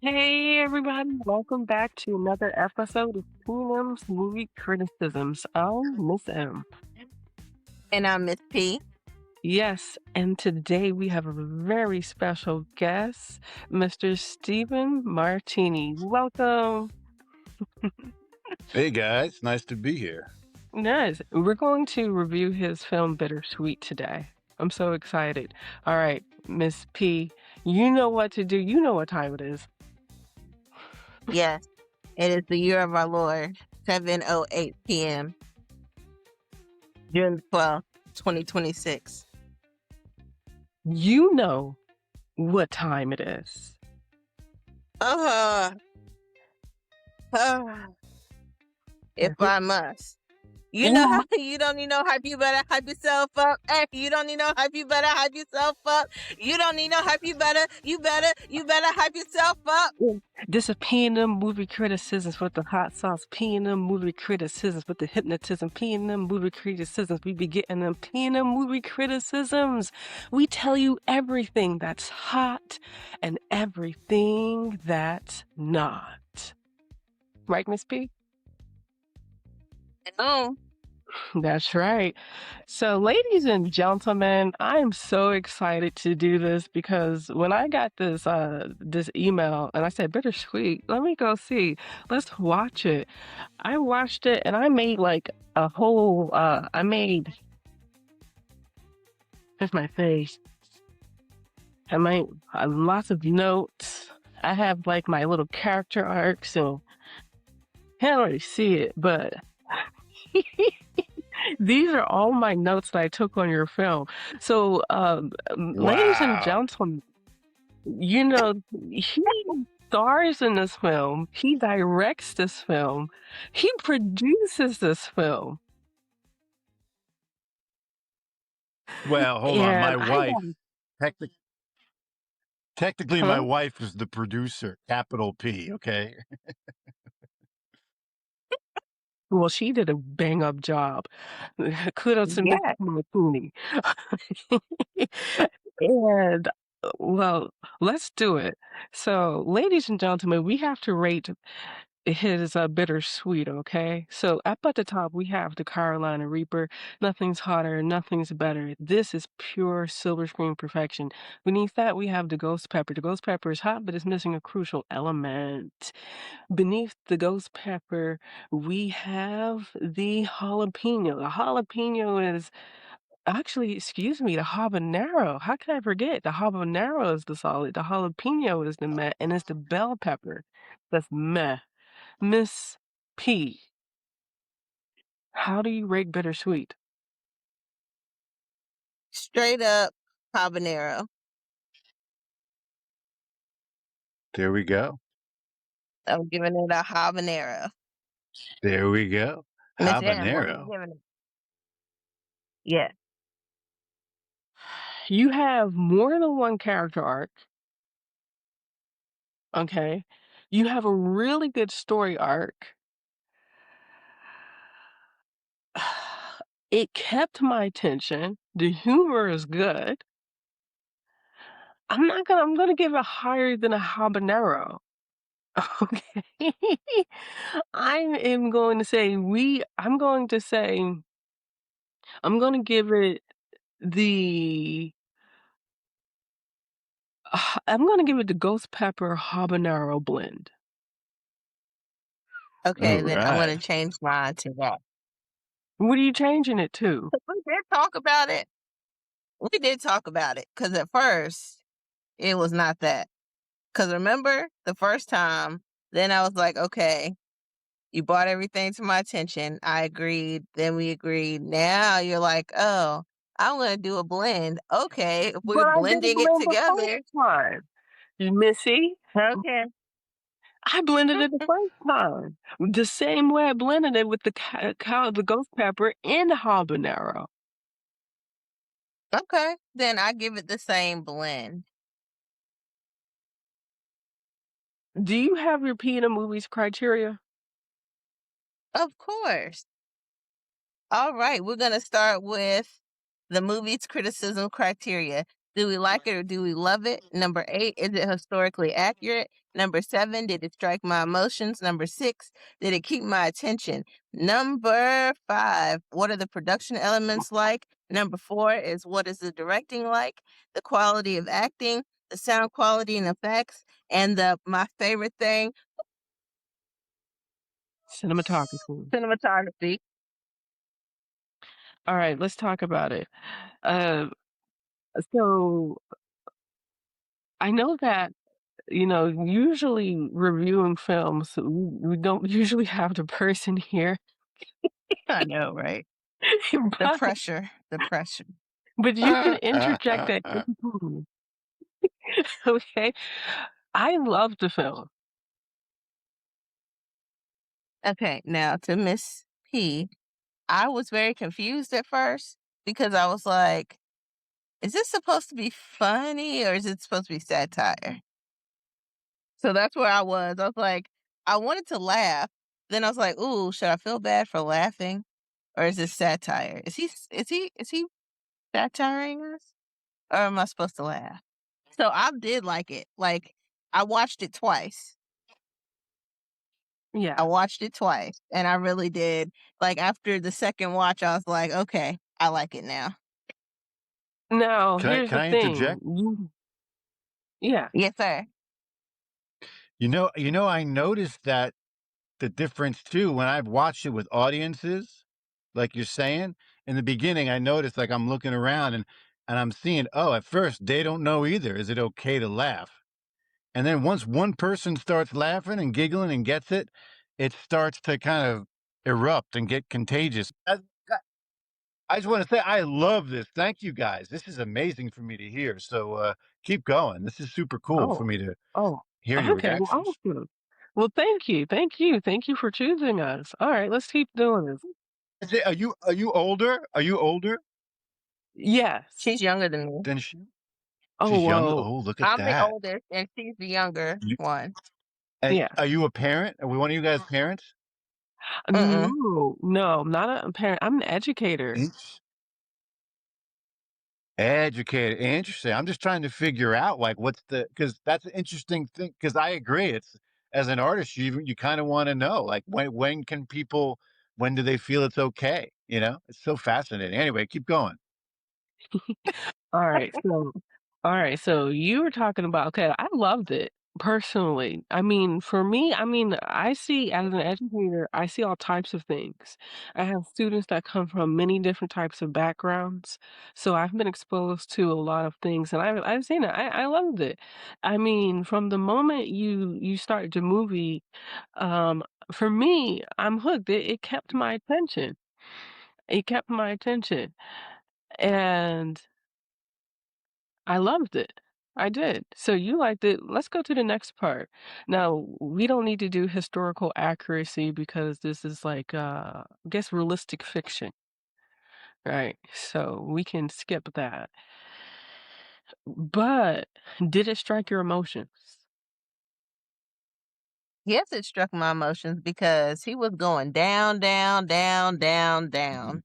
Hey everybody, welcome back to another episode of Kingdom's Movie Criticisms. I'm Miss M. And I'm Miss P. Yes, and today we have a very special guest, Mr. Steven Martini. Welcome. Hey guys, nice to be here. Nice. We're going to review his film Bittersweet today. I'm so excited. All right, Miss P, you know what to do. You know what time it is. Yes, it is the year of our Lord, 7:08 p.m. June 12th, 2026. You know what time it is. Uh, uh, if I must. You know how you don't need no hype, you better hype yourself up. Hey, you don't need no hype, you better hype yourself up. You don't need no hype, you better hype yourself up. This is P&M movie criticisms with the hot sauce. P&M movie criticisms with the hypnotism. P&M movie criticisms. We be getting them P&M movie criticisms. We tell you everything that's hot and everything that's not. Right, Miss P? Oh, That's right. So, ladies and gentlemen, I'm so excited to do this because when I got this email and I said Bittersweet, let me go see. Let's watch it. I watched it and I made like a whole here's my face. I made lots of notes. I have like my little character arc, so can't really see it, but these are all my notes that I took on your film. So, ladies and Wow. gentlemen, you know, he stars in this film, he directs this film, he produces this film. Well, hold on. My And I wife, got, technically, my huh? wife is the producer, capital P. Okay. Well, she did a bang up job. Kudos to Mr. yeah. Martini. And well, let's do it. So, ladies and gentlemen, we have to rate his Bittersweet, okay? So up at the top we have the Carolina Reaper. Nothing's hotter, nothing's better. This is pure silver screen perfection. Beneath that we have the Ghost Pepper. The Ghost Pepper is hot, but it's missing a crucial element. Beneath the Ghost Pepper we have the jalapeno. The jalapeno is actually, excuse me, the habanero. How can I forget? The habanero is the solid. The jalapeno is the meh, and it's the bell pepper that's meh. Miss P, how do you rate Bittersweet? Straight up habanero. There we go. I'm giving it a habanero. There we go. Miss M, what are you Habanero. giving it? Yeah. You have more than one character arc, okay? You have a really good story arc. It kept my attention. The humor is good. I'm gonna give it higher than a habanero. Okay. I am going to say I'm going to give it the I'm gonna give it the ghost pepper habanero blend. Okay, All then I'm right. gonna change mine to that. What are you changing it to? We did talk about it. We did talk about it because at first it was not that. Because remember the first time, then I was like, okay, you brought everything to my attention. I agreed. Then we agreed. Now you're like, oh, I'm going to do a blend. Okay, if we're But I didn't blending it blend the together. first time. You Missy, Okay. I blended it the first time. The same way I blended it with the the ghost pepper and the habanero. Okay, then I give it the same blend. Do you have your peanut movies criteria? Of course. All right, we're going to start with the movie's criticism criteria. Do we like it or do we love it? Number 8, is it historically accurate? Number 7, did it strike my emotions? Number 6, did it keep my attention? Number 5, what are the production elements like? Number 4 is what is the directing like? The quality of acting, the sound quality and effects, and the my favorite thing, Cinematography. cinematography. All right, let's talk about it. Uh, so I know that, usually reviewing films, we don't usually have the person here, I know, right? The but pressure, the pressure. you can interject at any time. Okay, I love the film. Okay, now to Miss P, I was very confused at first because I was like, is this supposed to be funny or is it supposed to be satire? So that's where I was. I was like, I wanted to laugh. Then I was like, ooh, should I feel bad for laughing? Or is this satire? Is he satiring us? Or am I supposed to laugh? So I did like it. Like I watched it twice. I Yeah. watched it twice and I really did. Like after the second watch, I was like, okay, I like it now. Now, Can I here's can the I thing. interject? Yeah, Yes, sir. I noticed that the difference too when I've watched it with audiences, like you're saying. In the beginning, I noticed like I'm looking around and I'm seeing, oh, at first they don't know either. Is it okay to laugh? And then once one person starts laughing and giggling and gets it, it starts to kind of erupt and get contagious. I just want to say I love this. Thank you guys. This is amazing for me to hear. So keep going. This is super cool for oh, me to oh, hear your okay, well, reactions. awesome. Well, thank you for choosing us. All right, let's keep doing this. Are you older? Are you older Yes. She's younger than me. than she? Oh, She's younger. well, Oh, look at I'm the that. oldest and she's the younger You, one. and yeah. are you a parent? Are we one of you guys parents? Mm-mm. No, no, I'm not a parent. I'm an educator. It's educated. Interesting. I'm just trying to figure out like what's the because that's an interesting thing. Because I agree. It's as an artist, you kind of want to know like when can people when do they feel it's okay? It's so fascinating. Anyway, keep going. All right, so all right, so you were talking about okay, I loved it personally. I mean, for me, I see as an educator, I see all types of things. I have students that come from many different types of backgrounds, so I've been exposed to a lot of things, and I've seen it. I loved it. I mean, from the moment you started the movie, um, for me, I'm hooked. It kept my attention. It kept my attention, and I loved it. I did. So you liked it. Let's go to the next part. Now, we don't need to do historical accuracy because this is like I guess realistic fiction, right? So we can skip that. But did it strike your emotions? Yes, it struck my emotions because he was going down, down, down, down, down.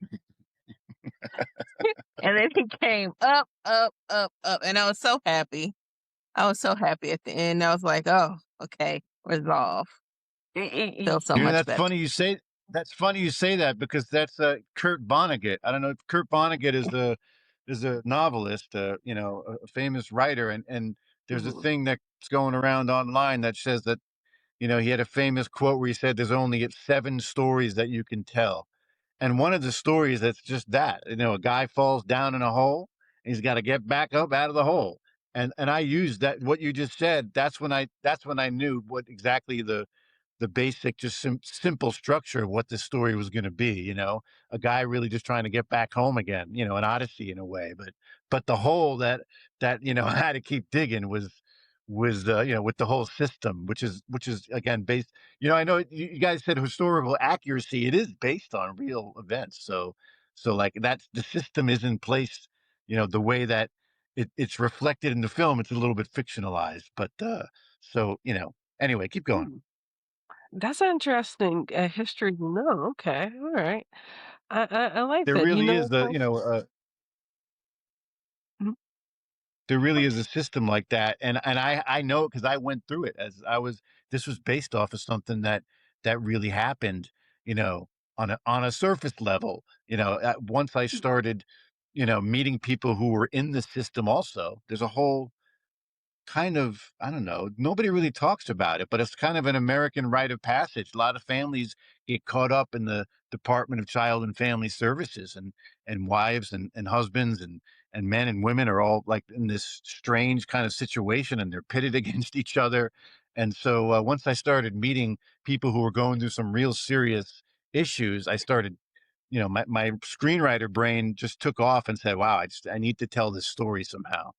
And then he came up, up, up, up. And I was so happy. I was so happy at the end. I was like, oh, okay, resolve. Feel so much That's better. funny you say. That's funny you say that because that's Kurt Vonnegut. I don't know if Kurt Vonnegut is a novelist, a famous writer, and there's a Mhm. thing that's going around online that says that he had a famous quote where he said, "There's only 7 stories that you can tell," and one of the stories that's just that. A guy falls down in a hole, and he's got to get back up out of the hole, and I used that what you just said. That's when I knew what exactly the basic, just simple structure of what this story was going to be. A guy really just trying to get back home again. An odyssey in a way, but the hole that I had to keep digging was with the whole system, which is again based. I know you guys said historical accuracy. It is based on real events, so like that's the system is in place. The way that it's reflected in the film, it's a little bit fictionalized, but so anyway, keep going. Hmm. That's an interesting history to know. Okay, all right. I like There that. really is the Mhm. there really is a system like that, and I know it because I went through it as I was. This was based off of something that really happened, you know, on a surface level. Once I started, meeting people who were in the system. Also, there's a whole kind of, I don't know, nobody really talks about it, but it's kind of an American rite of passage. A lot of families get caught up in the Department of Child and Family Services, and wives and husbands and men and women are all like in this strange kind of situation, and they're pitted against each other. And so once I started meeting people who were going through some real serious issues, I started, my screenwriter brain just took off and said, wow, I need to tell this story somehow.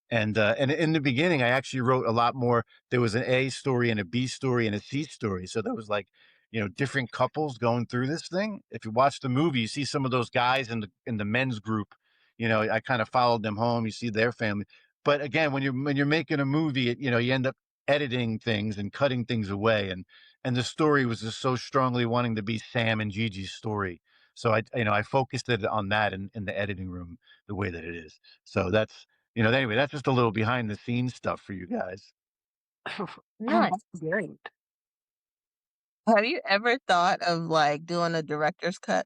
And in the beginning, I actually wrote a lot more. There was an A story and a B story and a C story. So there was like, different couples going through this thing. If you watch the movie, you see some of those guys in the men's group. I kind of followed them home. You see their family. But again, when you're making a movie, you end up editing things and cutting things away. And the story was just so strongly wanting to be Sam and Gigi's story. So I focused it on that in the editing room the way that it is. So anyway, that's just a little behind the scenes stuff for you guys. Nice. That's great. Have you ever thought of like doing a director's cut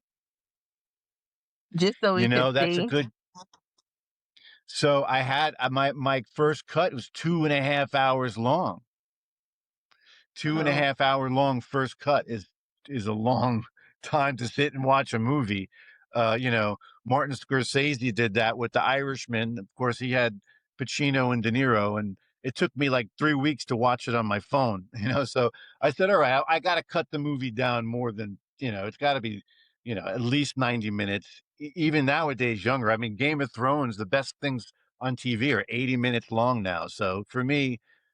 just so we could That's a see? good. So I had my first cut was 2.5 hours long. Two and a Oh. half hour long first cut is a long time to sit and watch a movie. Martin Scorsese did that with The Irishman. Of course, he had Pacino and De Niro, and it took me like 3 weeks to watch it on my phone. So I said, all right, I got to cut the movie down more than, it's got to be, at least 90 minutes. Even nowadays, younger. I mean, Game of Thrones, the best things on TV are 80 minutes long now. So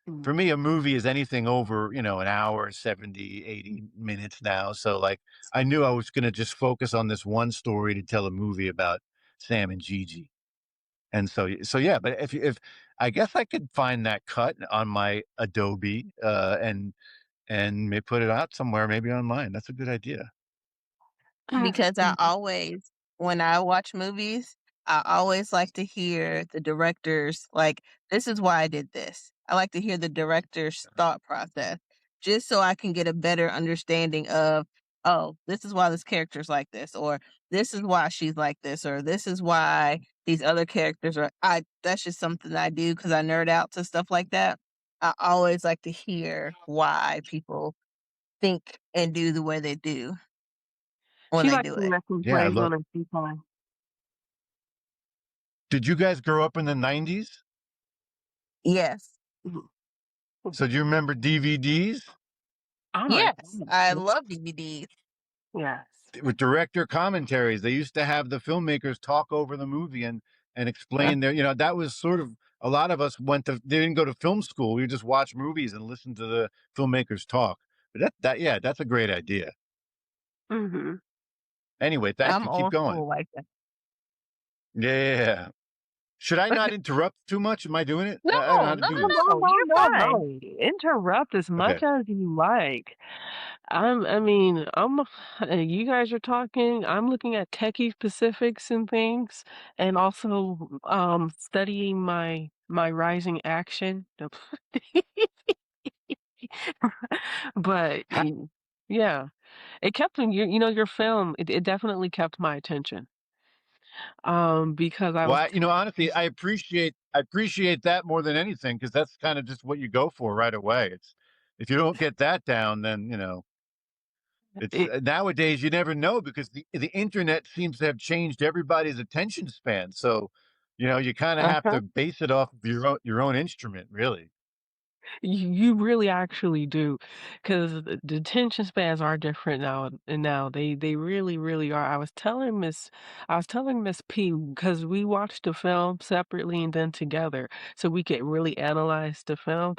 Mm. for me, a movie is anything over, an hour, 70, 80 minutes now. So like I knew I was going to just focus on this one story to tell a movie about Sam and Gigi. And so yeah, but if I guess I could find that cut on my Adobe, and may put it out somewhere, maybe online. That's a good idea. Because when I watch movies, I always like to hear the director's, like, this is why I did this. I like to hear the director's thought process just so I can get a better understanding of, oh, this is why this character's like this, or this is why she's like this, or this is why these other characters are. That's just something that I do because I nerd out to stuff like that. I always like to hear why people think and do the way they do when She they likes do to it. listen Yeah, I plays love. on her free time. Did you guys grow up in the 90s? Yes. Mhm. So do you remember DVDs Oh my Yes, goodness. I love DVDs. Yes. with director commentaries? They used to have the filmmakers talk over the movie and explain that was sort of, a lot of us they didn't go to film school. We just watch movies and listen to the filmmakers talk. But yeah, that's a great idea. Mhm. Anyway, thank I'm you. Keep old going. school like that. Yeah. Should I not interrupt too much? Am I doing it? No, I don't know how no, to no, do No, this. no, no, no, no, you're fine. no. Interrupt as Okay. much as you like. I mean, you guys are talking, I'm looking at techie specifics and things, and also studying my rising action. But yeah, it kept your film, it definitely kept my attention. Because I Well, was honestly, I appreciate that more than anything because that's kind of just what you go for right away. It's if you don't get that down, then it's it nowadays you never know because the internet seems to have changed everybody's attention span. So, you kind of have uh-huh. to base it off of your own instrument, really. You really actually do, because the attention spans are different now, and now they really, really are. I was telling Miss P because we watched the film separately and then together, so we could really analyze the film.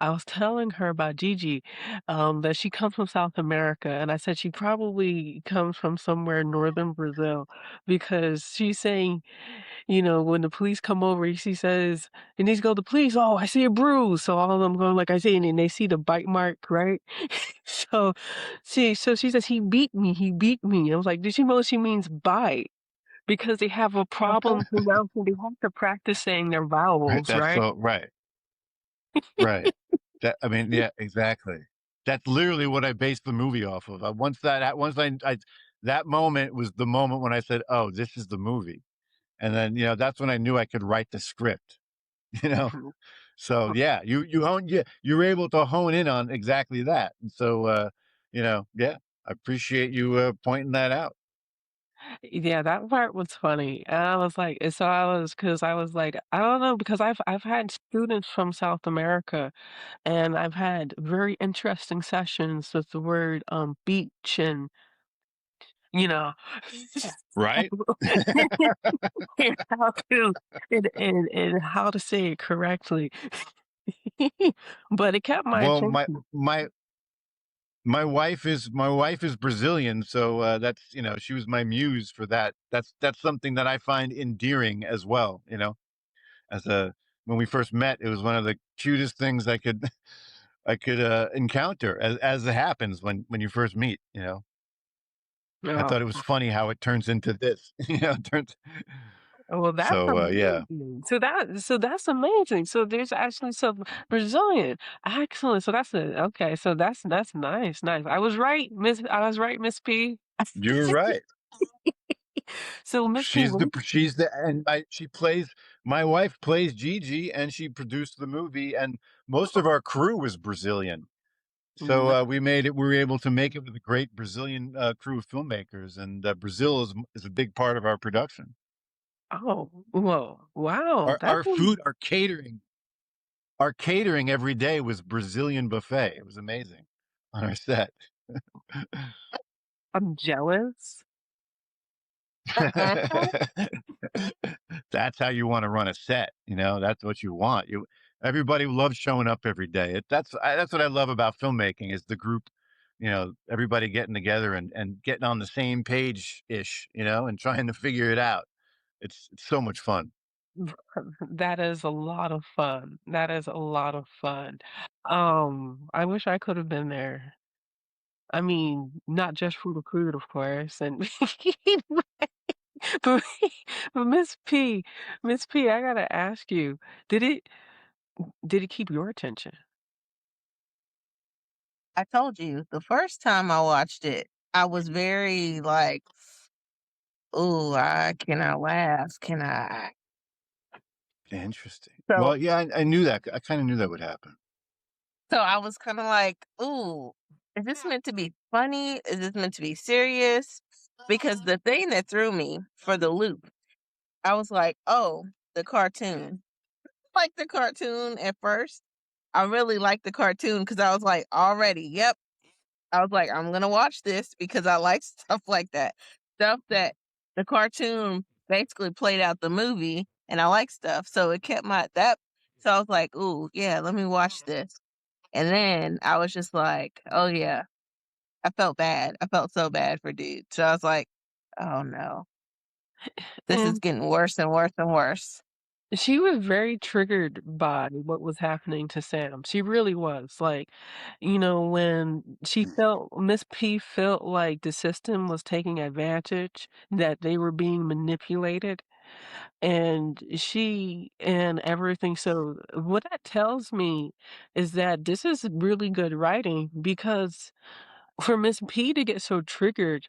I was telling her about Gigi, that she comes from South America, and I said she probably comes from somewhere in northern Brazil because she's saying, when the police come over, she says, "It needs to go to the police. Oh, I see a bruise." So all of them going like I see, and then they see the bite mark, right? So she says, he beat me. I was like, did she know she means bite? because they have a problem pronouncing. They have to practice saying their Right. vowels, That's right? so right. Right. That I mean, yeah, exactly. That's literally what I based the movie off of. Once I that moment was the moment when I said, "Oh, this is the movie." And then, that's when I knew I could write the script, you know? So, yeah, you were able to hone in on exactly that. And so, yeah, I appreciate you, pointing that out. Yeah, that part was funny. And I was like, and so because I was like, I don't know, because I've had students from South America, and I've had very interesting sessions with the word beach and you know Right? and how to and how to say it correctly. But it kept my Well, my attention. my my wife is Brazilian, so, she was my muse for that. That's something that I find endearing as well, as a when we first met, it was one of the cutest things I could encounter as it happens when you first meet, I Oh, thought it was funny how it turns into this, it turns well, that's so, yeah. amazing. So that's amazing. So there's actually some Brazilian. Excellent. So that's a okay. So that's nice, nice. I was right, Miss P. You're right. So Miss P, She's the and I she plays my wife plays Gigi, and she produced the movie, and most of our crew was Brazilian. So, mm, we were able to make it with a great Brazilian, crew of filmmakers, and, Brazil is a big part of our production. oh, whoa, wow, Our food, our catering every day was Brazilian buffet. It was amazing on our set. I'm jealous. That's how you wanna run a set, that's what you want. Everybody loves showing up every day. That's what I love about filmmaking is the group, everybody getting together and getting on the same page-ish, and trying to figure it out. It's so much fun. That is a lot of fun. That is a lot of fun. I wish I could have been there. I mean, not just for the food, of course, and but, but Miss P, I gotta ask you, did it did it keep your attention? I told you the first time I watched it, I was very like, "Ooh, I cannot laugh, can I?" Interesting. So Well, yeah, I knew that. I kinda knew that would happen. so I was kind of like, "Ooh, is this meant to be funny? Is this meant to be serious?" Because the thing that threw me for the loop, I was like, "Oh, the cartoon." Like the cartoon at first. I really liked the cartoon because I was like, already, yep. I was like, I'm gonna watch this because I like stuff like that. Stuff that the cartoon basically played out the movie and I like stuff. So it kept my that so I was like, ooh, yeah, let me watch this. And then I was just like, oh yeah, I felt bad. I felt so bad for dude. So I was like, oh no, this is And getting worse and worse and worse. she was very triggered by what was happening to Sam. She really was. Like, when she felt Miss P felt like the system was taking advantage, that they were being manipulated, and she and everything. So what that tells me is that this is really good writing because for Miss P to get so triggered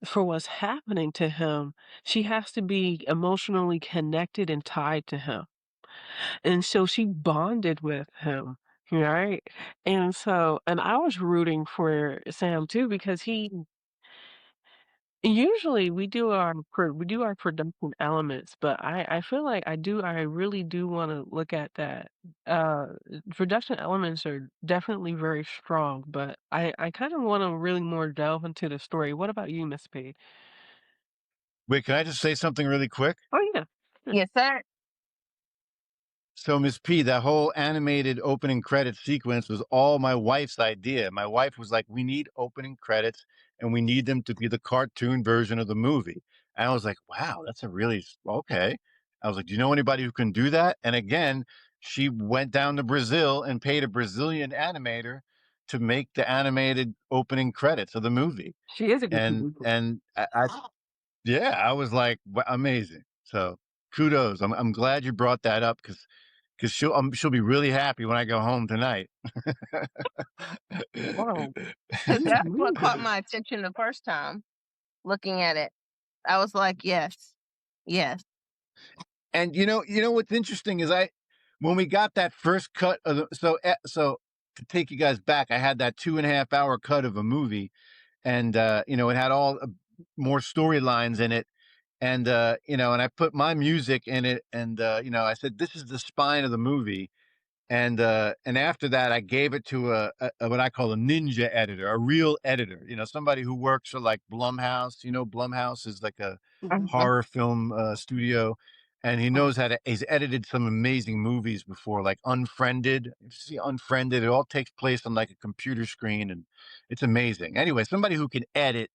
for what's happening to him, she has to be emotionally connected and tied to him. And so she bonded with him, right? And I was rooting for Sam too because he usually we do our production elements, but I feel like I really do want to look at that. Production elements are definitely very strong, but I kind of want to really more delve into the story. What about you, Miss P? Wait, can I just say something really quick? Oh yeah. Sure. Yes, sir. So, Miss P, that whole animated opening credit sequence was all my wife's idea. My wife was like, "We need opening credits, and we need them to be the cartoon version of the movie." And I was like, "Wow, that's a really okay." I was like, "Do you know anybody who can do that?" And again, she went down to Brazil and paid a Brazilian animator to make the animated opening credits of the movie. She is a good And producer. and Yeah, I was like, amazing. So kudos. I'm glad you brought that up because she'll be really happy when I go home tonight. Wow, 'Cause good that's what caught movie. my attention the first time looking at it. I was like, "Yes. Yes." And you know what's interesting is when we got that first cut of so to take you guys back, I had that 2.5 hour cut of a movie, and it had all more storylines in it, and and I put my music in it, and I said this is the spine of the movie, and after that I gave it to a what I call a ninja editor, a real editor, somebody who works for like Blumhouse. Blumhouse is like a Mhm. horror film studio, and he knows how to. He's edited some amazing movies before, like Unfriended. If you see Unfriended, it all takes place on like a computer screen, and it's amazing. Anyway, somebody who can edit.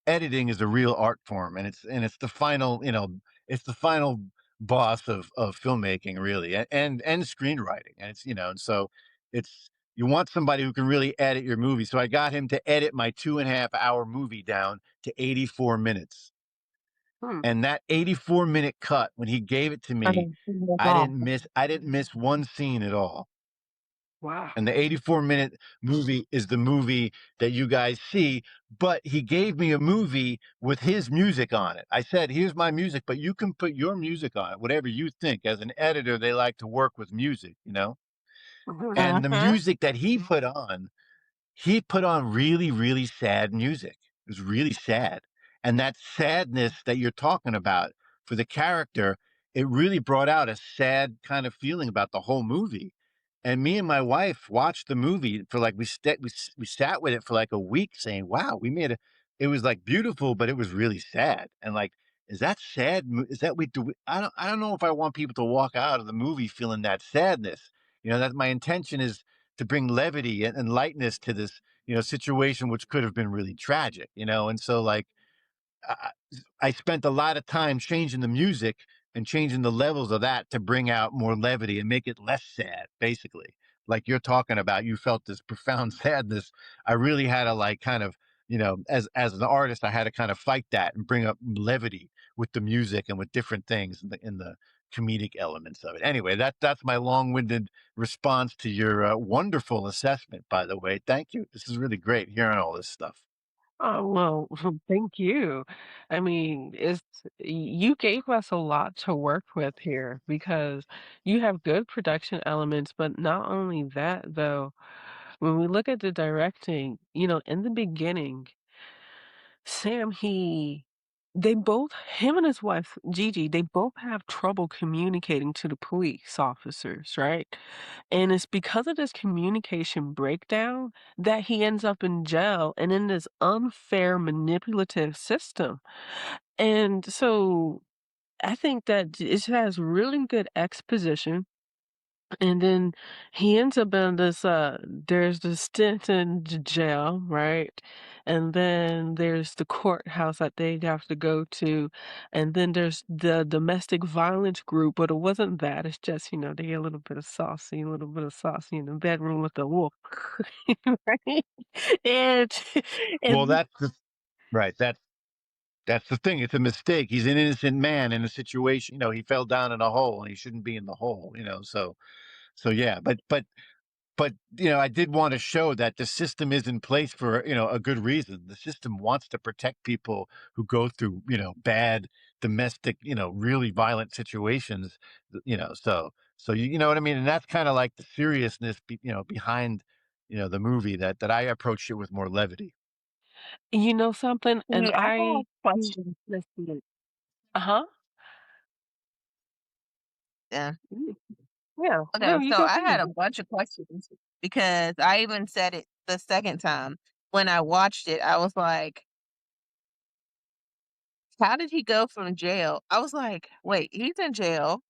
Editing is a real art form, and it's the final, it's the final boss of filmmaking, really, and screenwriting, and and so it's you want somebody who can really edit your movie. So I got him to edit my 2.5 hour movie down to 84 minutes. Hmm. And that 84-minute cut, when he gave it to me, That's I didn't awesome. miss I didn't miss one scene at all. Wow. And the 84-minute movie is the movie that you guys see, but he gave me a movie with his music on it. I said, "Here's my music, but you can put your music on it, whatever you think." As an editor, they like to work with music. Mhm. And the Mhm. music that he put on really, really sad music. It was really sad. And that sadness that you're talking about for the character, it really brought out a sad kind of feeling about the whole movie. And me and my wife watched the movie for like we sat with it for like a week saying, "Wow, we made a it was like beautiful, but it was really sad." And like, is that sad? Is that we do? I don't know if I want people to walk out of the movie feeling that sadness. That my intention is to bring levity and lightness to this, situation which could have been really tragic. And so like I, I spent a lot of time changing the music and changing the levels of that to bring out more levity and make it less sad, basically. Like you're talking about, you felt this profound sadness. I really had to like kind of, as an artist, I had to kind of fight that and bring up levity with the music and with different things in the comedic elements of it. Anyway, that's my long-winded response to your wonderful assessment. By the way, thank you. This is really great hearing all this stuff. Oh, well, thank you. I mean, you gave us a lot to work with here because you have good production elements, but not only that, though, when we look at the directing, in the beginning, Sam, him and his wife, Gigi, they both have trouble communicating to the police officers, right? And it's because of this communication breakdown that he ends up in jail and in this unfair, manipulative system. And so I think that it has really good exposition, and then he ends up in this, there's the stint in jail, right? And then there's the courthouse that they have to go to, and then there's the domestic violence group, but it wasn't that. It's just, they get a little bit of saucy in the bedroom with the wolf, right? And Well, and that's the thing. It's a mistake. He's an innocent man in a situation. He fell down in a hole and he shouldn't be in the hole. So yeah, but I did want to show that the system is in place for, a good reason. The system wants to protect people who go through, bad domestic, really violent situations, so you know what I mean? And that's kind of like the seriousness behind, the movie that I approached it with more levity. you know something? And I have a question. let's see. Uh-huh. Yeah. Mm, yeah. Okay, No, you so go I had ahead. a bunch of questions because I even said it the second time. When I watched it, I was like, "How did he go from jail?" I was like, "Wait, he's in jail.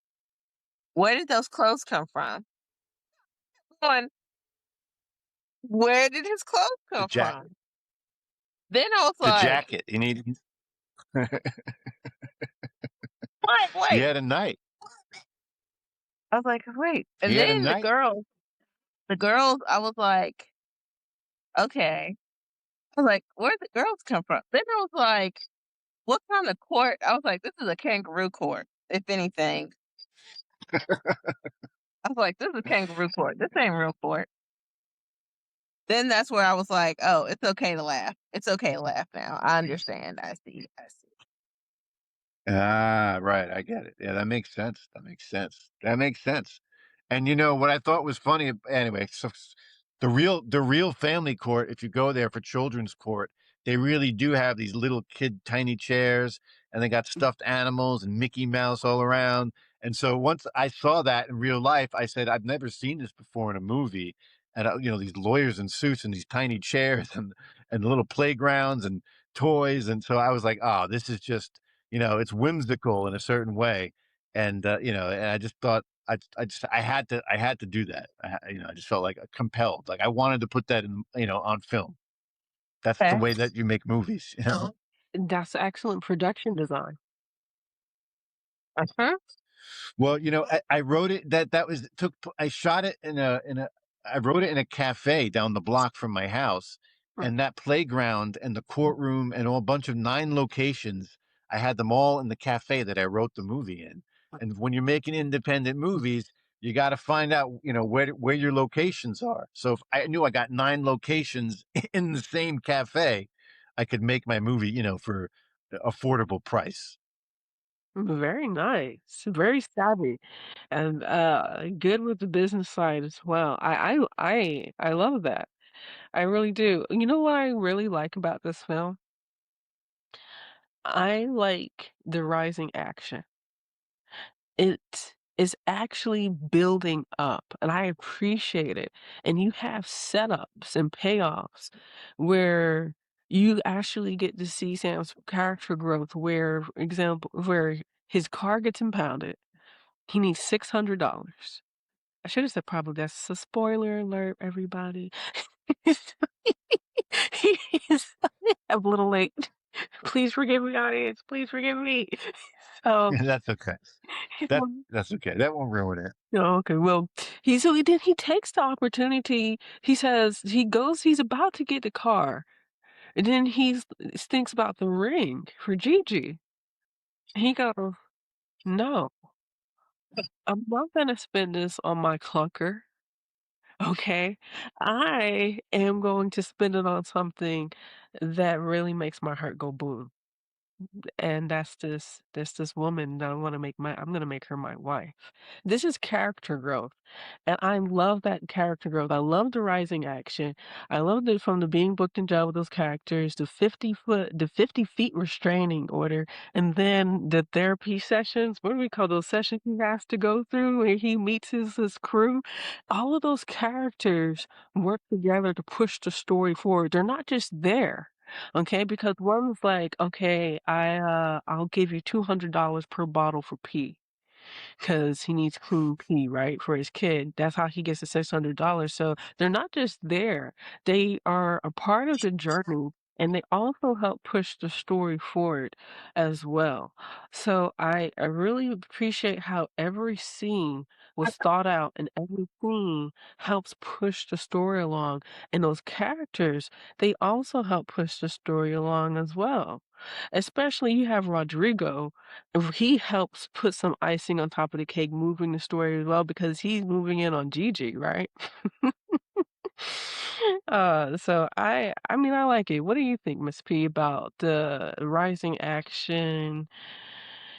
Where did those clothes come from?" Going, where did his clothes The come jacket, from? Then I was the like, jacket. He wait. had a night. I was like, wait. He And had a then night. the girls, I was like, okay. I was like, where'd the girls come from? Then I was like, what kind of court? I was like, this is a kangaroo court, if anything. I was like, this is kangaroo court. This ain't real court. Then that's where I was like, oh, it's okay to laugh. It's okay to laugh now. I understand. I see. I see. Ah, right. I get it. Yeah, that makes sense. That makes sense. That makes sense. And you know what I thought was funny anyway, so the real family court, if you go there for children's court, they really do have these little kid tiny chairs and they got stuffed animals and Mickey Mouse all around. And so once I saw that in real life, I said, I've never seen this before in a movie. And these lawyers in suits and these tiny chairs and little playgrounds and toys. And so I was like, oh, this is just it's whimsical in a certain way, and and I just thought I had to do that. I just felt like compelled, like I wanted to put that in, on film. That's the Okay. way that you make movies, you know. That's excellent production design. Uh-huh. Well, I wrote it that was took I shot it in a I wrote it in a cafe down the block from my house, Mm, and that playground and the courtroom and a bunch of 9 locations, I had them all in the cafe that I wrote the movie in. And when you're making independent movies, you gotta find out, where your locations are. So if I knew I got 9 locations in the same cafe, I could make my movie, for affordable price. very nice, very savvy, and good with the business side as well. I love that. I really do. You know what I really like about this film? I like the rising action. It is actually building up, and I appreciate it. And you have setups and payoffs where you actually get to see Sam's character growth where, for example, where his car gets impounded. He needs $600. I should have said probably that's a spoiler alert, everybody. He's a little late. Please forgive me, audience. Please forgive me. So, That's okay. That's okay. That won't ruin it. oh, okay. Well, he takes the opportunity. He says he's about to get the car, and then thinks about the ring for Gigi. He goes, "No, I'm not gonna spend this on my clunker. Okay, I am going to spend it on something that really makes my heart go boom." And that's this woman that I'm gonna make her my wife. This is character growth, and I love that character growth. I love the rising action. I love that from the being booked in jail with those characters, the 50 feet restraining order, and then the therapy sessions. What do we call those sessions he has to go through where he meets his crew? All of those characters work together to push the story forward. They're not just there. Okay, because one's like, "Okay, I'll give you $200 per bottle for pee." 'Cause he needs clean pee, right, for his kid. That's how he gets the $600, so they're not just there, they are a part of the journey, and they also help push the story forward as well. So I really appreciate how every scene was thought out and every scene helps push the story along, and those characters, they also help push the story along as well. Especially you have Rodrigo, he helps put some icing on top of the cake, moving the story as well because he's moving in on Gigi, right? So I mean, I like it. What do you think, Miss P, about the rising action,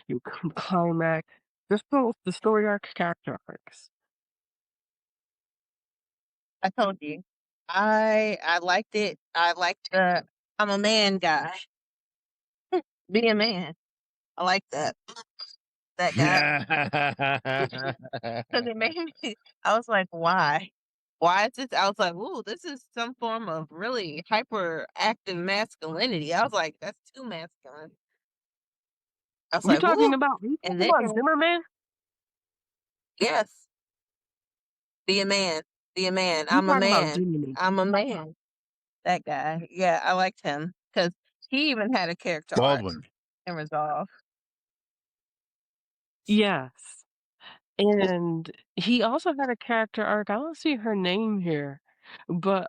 your climax, just both the story arc, character arcs? I told you. I liked it. I liked the I'm a man guy. Be a man. I like that guy because it made me. I was like, why? Why is this? I was like, ooh, this is some form of really hyperactive masculinity. I was like, that's too masculine. I was like, ooh. You And talking then about Zimmerman? yes, be a man. Be a man. You I'm a talking about man. Zimmerman? I'm a man. That guy. Yeah, I liked him because he even had a character arc Baldwin. and resolve. Yes, and he also had a character arc. I don't see her name here. But,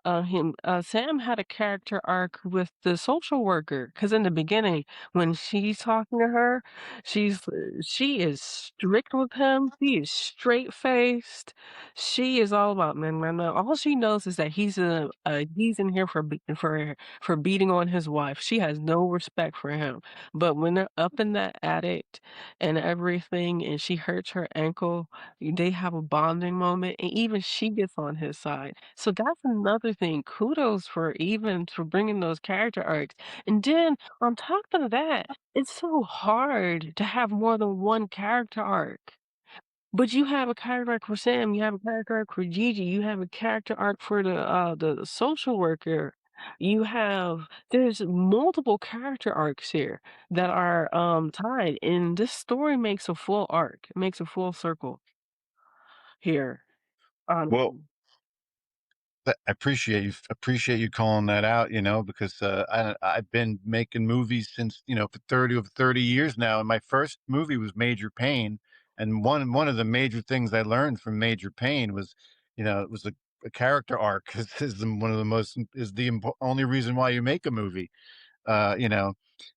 Sam had a character arc with the social worker, because in the beginning, when she's talking to her, she is strict with him, she is straight-faced, she is all about "Man, man, man." All she knows is that he's in here for beating on his wife. She has no respect for him. But when they're up in that attic and everything, and she hurts her ankle, they have a bonding moment, and even she gets on his side. So that's another thing. Kudos for bringing those character arcs. And then on top of that, it's so hard to have more than one character arc. But you have a character arc for Sam, you have a character arc for Gigi, you have a character arc for the social worker. There's multiple character arcs here that are tied, and this story makes a full arc. It makes a full circle here, Well, honestly. I appreciate you calling that out, because I've been making movies since, for 30 years now, and my first movie was Major Payne, and one of the major things I learned from Major Payne was, it was a character arc one of the most is the only reason why you make a movie, uh, you know,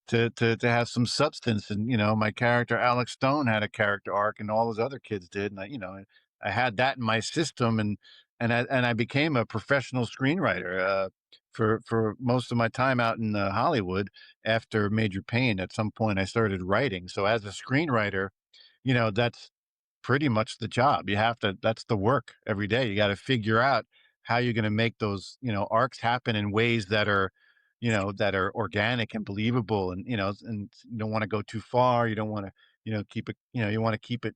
to have some substance. And my character Alex Stone had a character arc, and all those other kids did, and I had that in my system, and I became a professional screenwriter for most of my time out in Hollywood. After Major Payne, at some point, I started writing. So as a screenwriter, that's pretty much the job. That's the work every day. You got to figure out how you're going to make those, arcs happen in ways that are organic and believable. And, and you don't want to go too far. You don't want to, keep it, you want to keep it,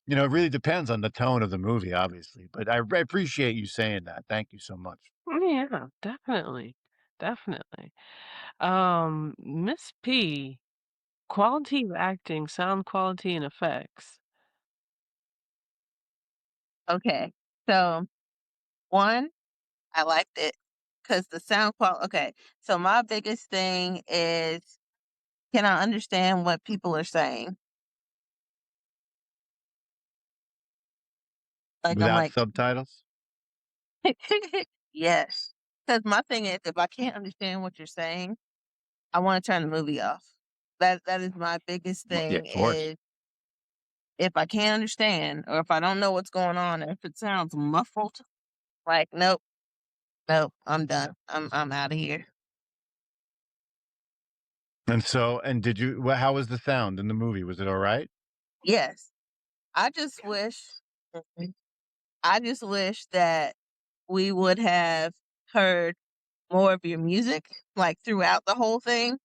it really depends on the tone of the movie, obviously. But I appreciate you saying that. Thank you so much. Yeah, definitely. Definitely. Miss P, quality of acting, sound quality and effects. Okay. So, one, I liked it because the sound quality. Okay. So, my biggest thing is, can I understand what people are saying? Like, I'm Without like, subtitles? yes. Because my thing is, if I can't understand what you're saying, I want to turn the movie off. That is my biggest Yeah, thing of course. is if I can't understand or if I don't know what's going on, if it sounds muffled, like nope, nope, I'm done. I'm out of here. And how was the sound in the movie? Was it all right? Yes. I just wish Mhm. I just wish that we would have heard more of your music like throughout the whole thing.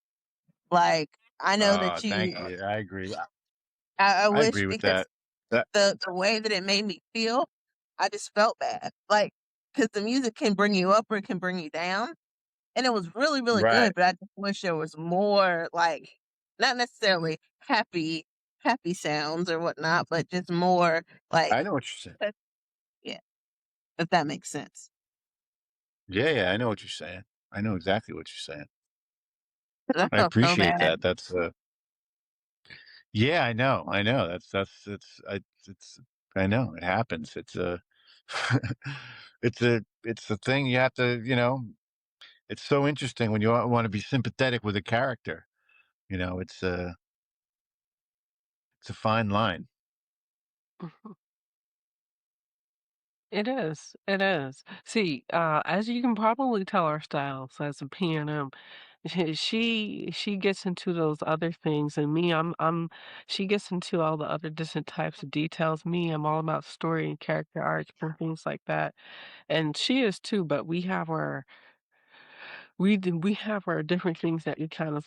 Like I know that Thank you you. I agree. I I wish agree with because that. That the way that it made me feel, I just felt bad. Like, cause the music can bring you up or it can bring you down, and it was really, really right. good, but I just wish there was more, like, not necessarily happy sounds or whatnot, but just more, like I know what you're saying. uh, yeah, if that makes sense. Yeah, yeah, I know what you're saying. I know exactly what you're saying. 'Cause I I felt so appreciate bad. that. Yeah, I know. I know. It's I know it happens. It's a thing you have to, it's so interesting when you want to be sympathetic with a character. It's a fine line. Mhm. It is, it is. See, as you can probably tell our styles as a P&M, she gets into those other things, and me, she gets into all the other different types of details. Me, I'm all about story and character arcs and things like that, and she is too. But we have our different things that we kind of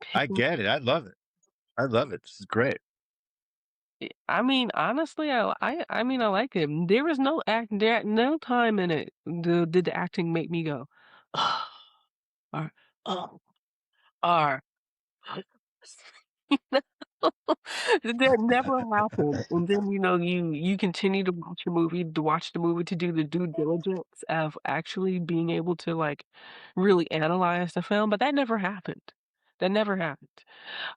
pick. I get it. I love it. I love it. This is great. I mean, honestly, I mean, I like it. There was no act there at no time in it did the acting make me go, or, oh, or, you know? That never happened. And then, you continue to watch the movie to do the due diligence of actually being able to, like, really analyze the film, but that never happened. That never happened.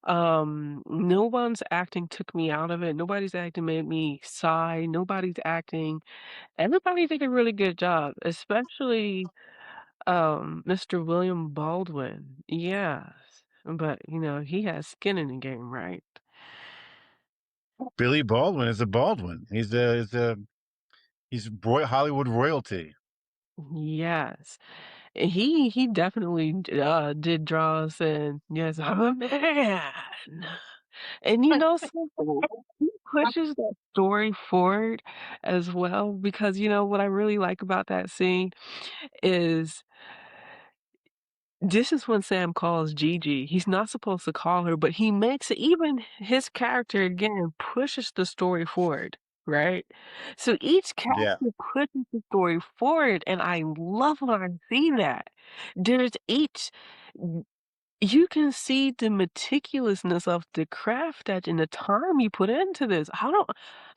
No one's acting took me out of it. Nobody's acting made me sigh. Nobody's acting. Everybody did a really good job, especially Mr. William Baldwin. Yes. But, he has skin in the game, right? Billy Baldwin is a Baldwin. He's Hollywood royalty. Yes. He definitely did draws and yes, I'm a man. And something, he pushes that story forward as well because what I really like about that scene is this is when Sam calls Gigi. He's not supposed to call her, but he makes it even his character again pushes the story forward, right? So each Yeah. character pushes the story forward, and I love when I see that. There's each you can see the meticulousness of the craft that and the time you put into this. How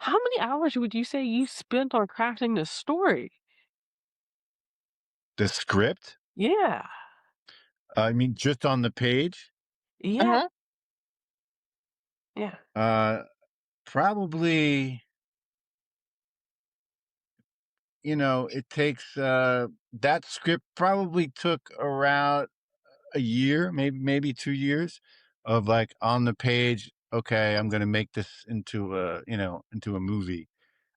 many hours would you say you spent on crafting this story? The script, Yeah. I mean, just on the page, Yeah. Mhm. Yeah. uh, probably, it takes, that script probably took around a year, maybe 2 years of, like, on the page, "Okay, I'm gonna make this into a movie.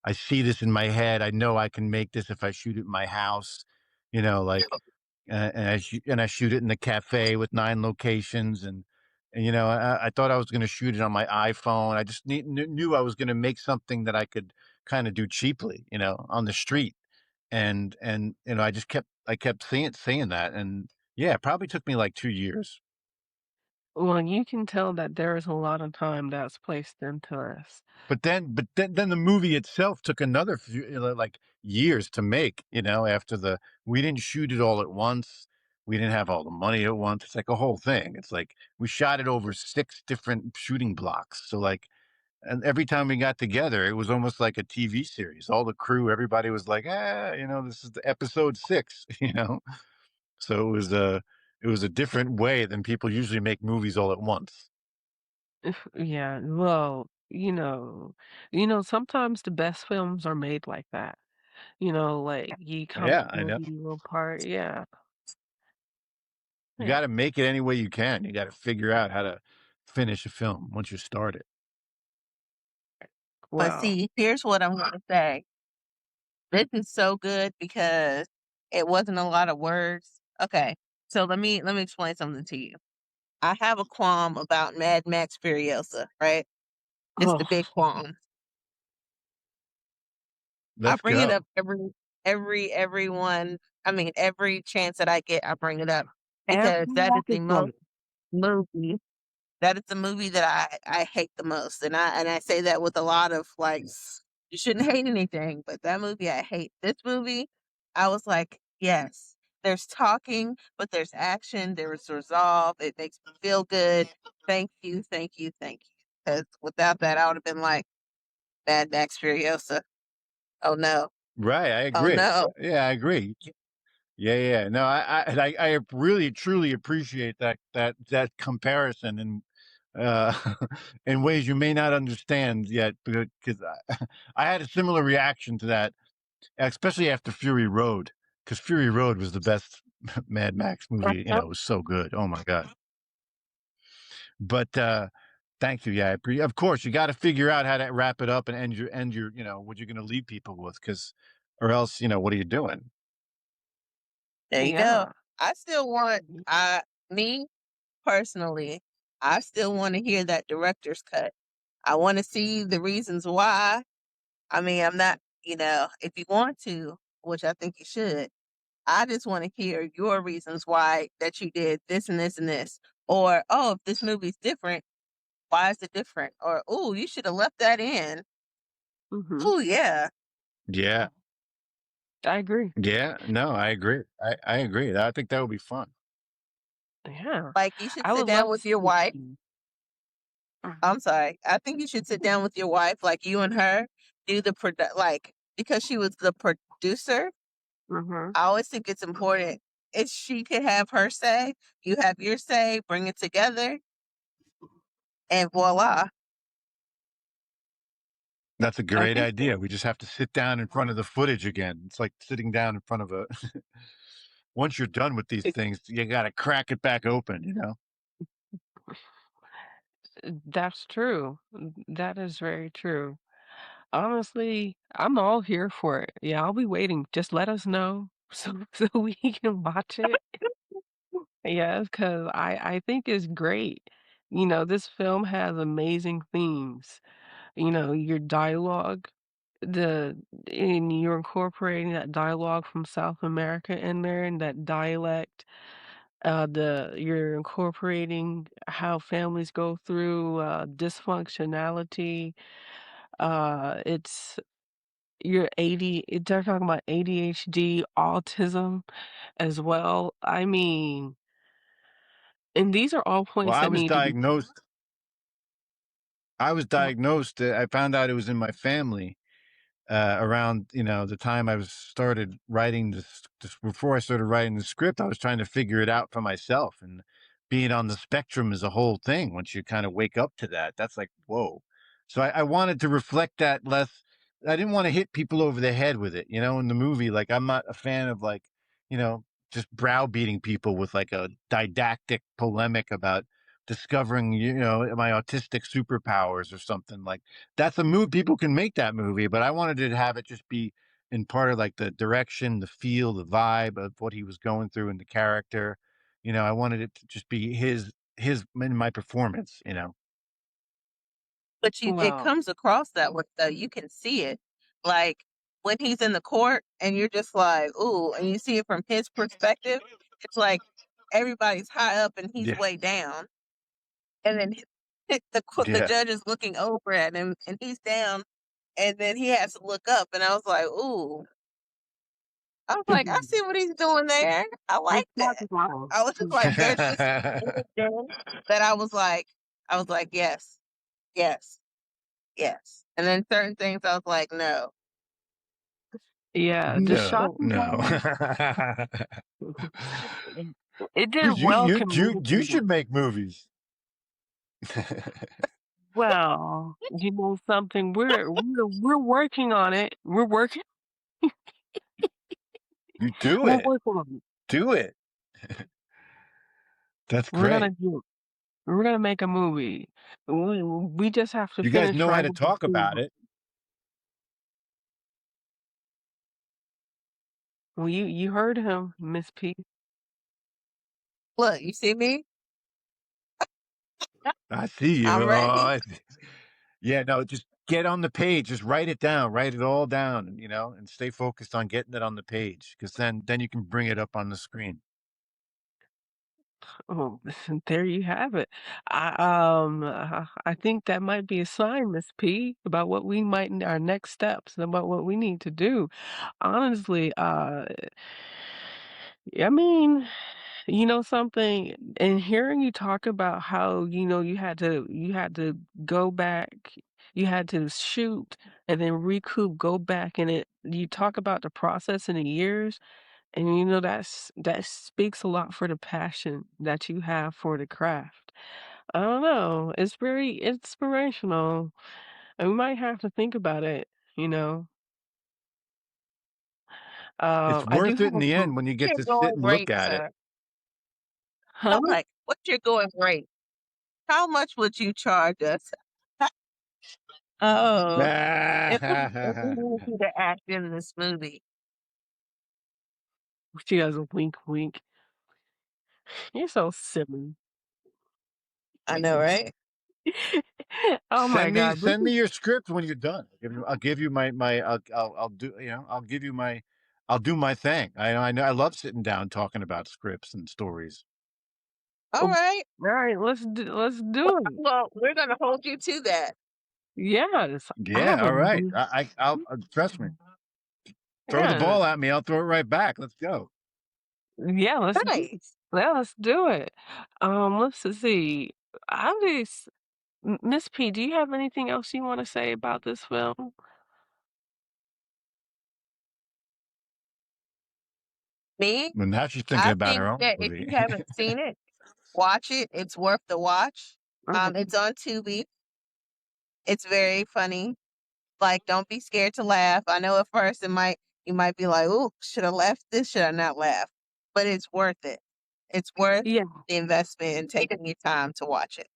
I see this in my head. I know I can make this if I shoot it in my house," like, and I shoot it in the cafe with 9 locations, and I thought I was gonna shoot it on my iPhone. I just knew I was gonna make something that I could kinda do cheaply, on the street, and I kept saying that, and yeah, it probably took me like 2 years. Well, you can tell that there is a lot of time that's placed into this. But then the movie itself took another few, like, years to make, after we didn't shoot it all at once. We didn't have all the money at once. It's like a whole thing. It's like we shot it over 6 different shooting blocks. So, like, and every time we got together, it was almost like a TV series. All the crew, everybody was like, this is the episode 6, So it was a different way than people usually make movies all at once. Yeah, well, sometimes the best films are made like that. Like you come Yeah, I from a know. little part. Yeah, You yeah. gotta make it any way you can. You gotta figure out how to finish a film once you start it. But Well, see, here's what I'm gonna say. This is so good because it wasn't a lot of words. Okay, so let me explain something to you. I have a qualm about Mad Max Furiosa, right? It's the big oh, qualm. I Let's bring it up go. everyone. I mean, every chance that I get, I bring it up because every that is the most episode. movie. That is the movie that I hate the most, and I say that with a lot of like, you shouldn't hate anything, but that movie I hate. This movie, I was like, yes, there's talking, but there's action, there's resolve. It makes me feel good. Thank you, thank you, thank you. Because without that, I would have been like Mad Max Furiosa. Oh no, Right, I oh agree. no. Yeah, I agree. Yeah, yeah. No, I really truly appreciate that comparison and in ways you may not understand yet because I had a similar reaction to that, especially after Fury Road, because Fury Road was the best Mad Max movie. It was so good. Oh my god. But thank you. Yeah, of course you got to figure out how to wrap it up and end your what you're going to leave people with, because or else what are you doing? There you go. Yeah. I still want me personally, I still want to hear that director's cut. I want to see the reasons why. I mean, I'm not, if you want to, which I think you should, I just want to hear your reasons why that you did this and this and this. Or, oh, if this movie's different, why is it different? Or, oh, you should have left that in. Hmm. Oh, yeah. Yeah, I agree. yeah. No, I agree. I agree. I think that would be fun. Yeah, Like, you should I sit would down love with to your see. wife. I'm sorry. I think you should sit down with your wife, like you and her, do the like, because she was the producer. Mm-hmm. I always think it's important. It's she could have her say, you have your say, bring it together, and voila. That's a I great think idea. We just have to sit down in front of the footage again. It's like sitting down in front of a once you're done with these it, things, you gotta crack it back open, you know? that's true. That is very true. Honestly, I'm all here for it. Yeah, I'll be waiting. Just let us know so we can watch it. Yes, because I think it's great. This film has amazing themes. Your dialogue, the and you're incorporating that dialogue from South America in there and that dialect. You're incorporating how families go through dysfunctionality. It's your they're talking about ADHD, autism as well. I mean, and these are all Well, points that need to be. I was Oh, diagnosed, I found out it was in my family, around the time I was started writing this before I started writing the script. I was trying to figure it out for myself, and being on the spectrum is a whole thing. Once you kind of wake up to that, that's like whoa. So I wanted to reflect that less. I didn't want to hit people over the head with it, in the movie. Like I'm not a fan of like you know just browbeating people with like a didactic polemic about discovering my autistic superpowers or something like that's a move. People can make that movie, but I wanted to have it just be in part of like the direction, the feel, the vibe of what he was going through in the character. I wanted it to just be his in my performance. But it well, comes across that way though. You can see it. Like when he's in the court and you're just like, ooh, and you see it from his perspective, it's like everybody's high up and he's Yeah. way down. And then the Yeah. judge is looking over at him and he's down and then he has to look up and I was like, ooh. I was like, I see what he's doing there. I let's like talk that. about I was just like, there's just that I was like, yes, yes, yes. And then certain things I was like, no. yeah, the No, shocking no. part. It did you well you you you comedically. should make movies. Well, something, we're working on it. You do We're it. working on it. Do it. That's We're gonna great. do it. We're gonna make a movie. We just have to You guys finish know how to writing the talk about script. it. Well, you heard him, Miss P. Look, you see me? I see you. I'm ready. Yeah, no, just get on the page. Just write it down. Write it all down, and stay focused on getting it on the page because then you can bring it up on the screen. Oh, there you have it. I think that might be a sign, Miss P, about what we might our next steps and about what we need to do. Honestly, I mean, something, and hearing you talk about how, you had to go back, you had to shoot and then recoup, go back, and you talk about the process in the years, and that speaks a lot for the passion that you have for the craft. I don't know, it's very inspirational, and we might have to think about it, you know. It's I do worth it have in a the end when you get You're to sit going and look great, at it. sir. huh? I'm like, what you're going great. How much would you charge us? Oh, if we need you to act in this movie. She has a wink, wink. You're so silly. I know, right? Oh my God, this Send me is your script when you're done. I'll give you my I'll do I'll give you my I'll do my thing. I know I love sitting down talking about scripts and stories. All oh, right. all right. Let's do it. Well, we're gonna hold you to that. Yes, I Yeah, have a all right. I'll trust me. Throw the yeah, ball at me. I'll throw it right back. Let's go. yeah. Nice. Let's do it. Let's see. I just Miss P, do you have anything else you want to say about this film? Me, Well, now she's thinking I about think her own that if movie. you haven't seen it, watch it. It's worth the watch. Mhm. It's on Tubi. It's very funny. Like, don't be scared to laugh. I know at first you might be like, "Ooh, should I laugh this? Should I not laugh?" But it's worth it. It's worth Yeah. the investment and taking your time to watch it.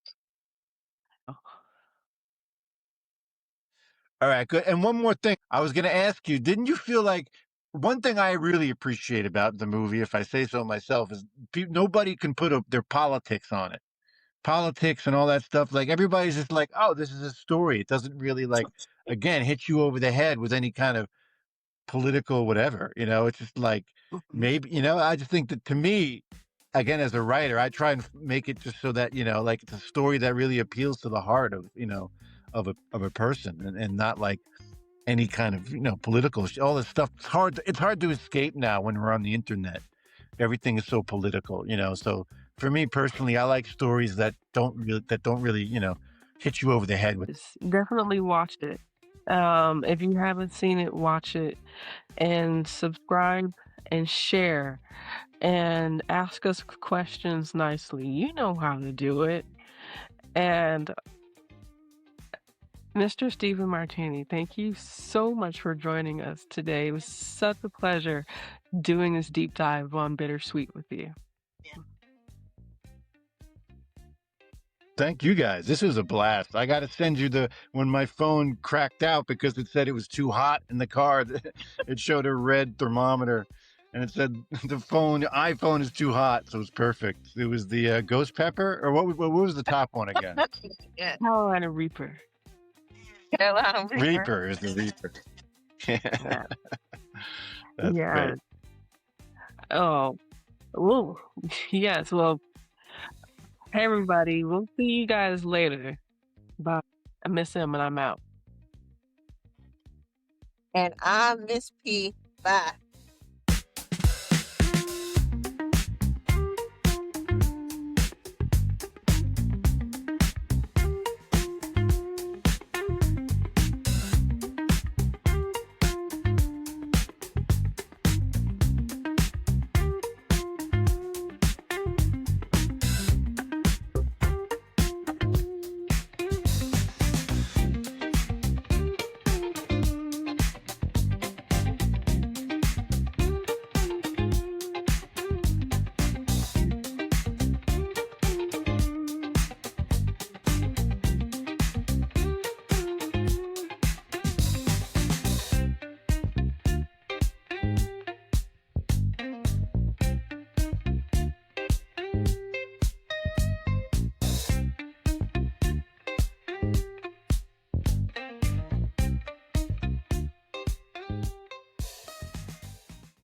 All right, good. And one more thing, I was going to ask you, didn't you feel like one thing I really appreciate about the movie, if I say so myself, is nobody can put their politics on it. Politics and all that stuff. Like everybody's just like, oh, this is a story. It doesn't really like, again, hit you over the head with any kind of political whatever. It's just like Mhm. maybe, I just think that to me, again, as a writer, I try and make it just so that, like it's a story that really appeals to the heart of, of a person and not like any kind of political all this stuff. It's hard to escape now when we're on the internet. Everything is so political, so for me personally, I like stories that don't really hit you over the head with. Definitely watch it. If you haven't seen it, watch it and subscribe and share and ask us questions nicely. You know how to do it. And Mr. Steven Martini, thank you so much for joining us today. It was such a pleasure doing this deep dive on Bittersweet with you. Thank you guys. This was a blast. I got to send you when my phone cracked out because it said it was too hot in the car. It showed a red thermometer and it said the iPhone is too hot. So it was perfect. It was the ghost pepper, or what was the top one again? Yeah, Carolina Reaper. Carolina Reaper. Reaper is the Reaper. Yeah. That's Yeah. great. Oh, ooh. Yes. Well, hey, everybody. We'll see you guys later. Bye. I miss him and I'm out. And I'm Miss P. Bye.